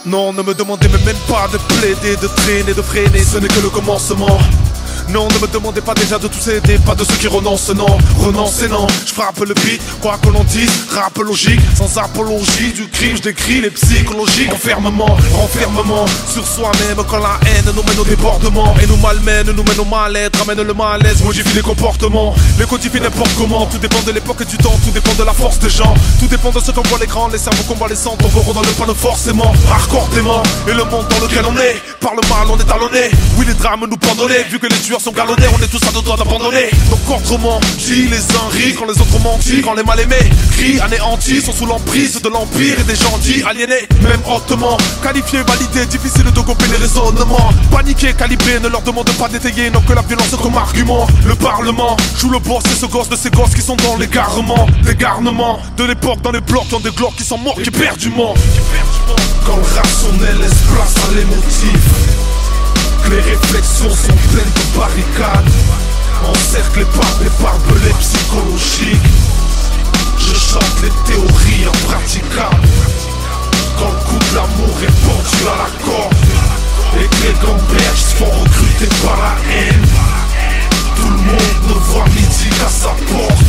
Non, ne me demandez même pas de plaider, de traîner, de freiner, ce n'est que le commencement. Non, ne me demandez pas déjà de tous aider, pas de ceux qui renoncent, non, renoncer, non. Je frappe le beat, quoi que l'on dise, rap logique, sans apologie du crime, je décris les psychologiques. Enfermement, renfermement sur soi-même quand la haine nous mène au débordement et nous malmène, nous mène au mal-être, ramène le malaise, modifie les comportements, les codifie n'importe comment. Tout dépend de l'époque et du temps, tout dépend de la force des gens, tout dépend de ce qu'on voit l'écran, les cerveaux convalescents tomberont dans le panneau forcément. Raccordément, et le monde dans lequel on est, par le mal on est talonné. Oui, les drames nous pendonnés, vu que les tueurs sont galonnés, on est tous à deux doigts d'abandonner. Donc autrement, dit les uns rient quand les autres mentent, quand les mal aimés crient anéantis, sont sous l'emprise de l'empire et des gens dits aliénés, même hautement qualifiés, validés, difficile de couper les raisonnements. Paniqués, calibrés, ne leur demande pas d'étayer, non que la violence comme argument. Le parlement joue le boss et ce gosse de ces gosses qui sont dans l'égarement, l'égarnement de l'époque dans les blocs, dans des glocks qui sont morts, qui perdent du monde. Quand le rationnel laisse place à l'émotif, que les réflexions sont pleines de barricades, encerclées par des barbelés psychologiques, je chante les théories impraticables. Quand le coup de l'amour est pendu à la corde et que les gamberges se font recruter par la haine, tout le monde ne voit midi qu'à sa porte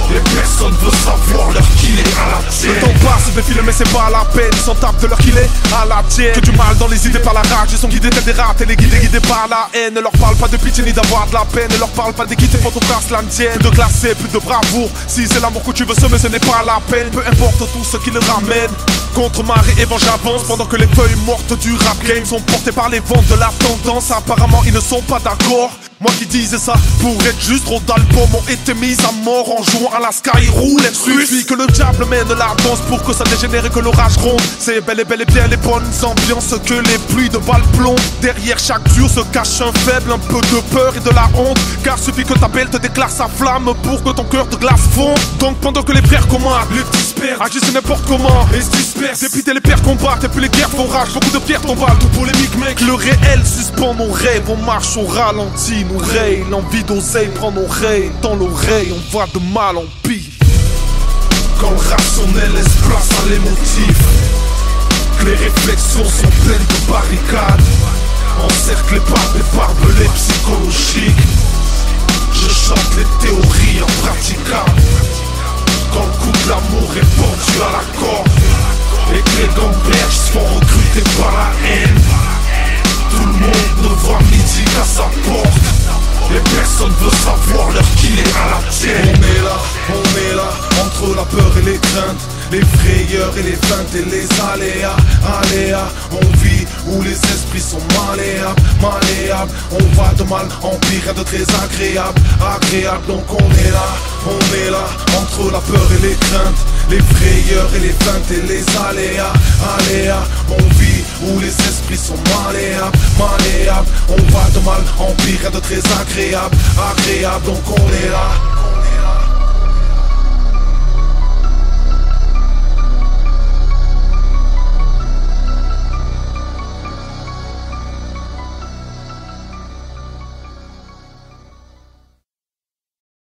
et personne veut savoir l'heure qu'il est à la tienne. Le temps passe, défile mais c'est pas la peine. Ils s'en tapent de l'heure qu'il est à la tienne. Que du mal dans les idées par la rage. Ils sont guidés tels des rats et les guidés par la haine. Ne leur parle pas de pitié ni d'avoir de la peine. Ne leur parle pas d'équité, faut qu'on casse l'antienne. Plus de classé, plus de bravoure. Si c'est l'amour que tu veux semer, ce n'est pas la peine. Peu importe tout ce qui le ramène. Contre marée et vent j'avance. Pendant que les feuilles mortes du rap game sont portées par les vents de la tendance. Apparemment ils ne sont pas d'accord. Moi qui disais ça pour être juste, trop d'albums ont été mis à mort en jouant à la Sky Roulette. Suffit que le diable mène la danse pour que ça dégénère et que l'orage gronde. C'est bel et bien les bonnes ambiances que les pluies de balles plombent. Derrière chaque dur se cache un faible, un peu de peur et de la honte. Car suffit que ta belle te déclare sa flamme pour que ton cœur de glace fonde. Donc pendant que les frères commandent, les dispersent, agissent n'importe comment et se dispersent. Dépiter les pères combattent et puis les guerres font rage. Beaucoup de pierres tombent, tout polémique mec. Le réel suspend nos rêves, on marche au ralenti. Nous raye, l'envie d'oseille prend nos rayes. Dans l'oreille, on va de mal en pire. Quand le rationnel laisse place à l'émotif, que les réflexions sont pleines de barricades, encerclées par des barbelés psychologiques, je chante les théories impraticables. Quand le coup de l'amour est pendu à la corde et que les gamberges se font recruter par la haine, tout le monde ne voit midi qu'à sa porte et personne veut savoir l'heure qu'il est à la tienne. On est là, entre la peur et les craintes, les frayeurs et les feintes et les aléas. On vit où les esprits sont malléables. On va de mal en pire, rien de très agréable. Donc on est là, entre la peur et les craintes, les frayeurs et les feintes et les aléas. On vit où les esprits sont malléables. On va de mal en pire, rien de très agréable. Donc on est là.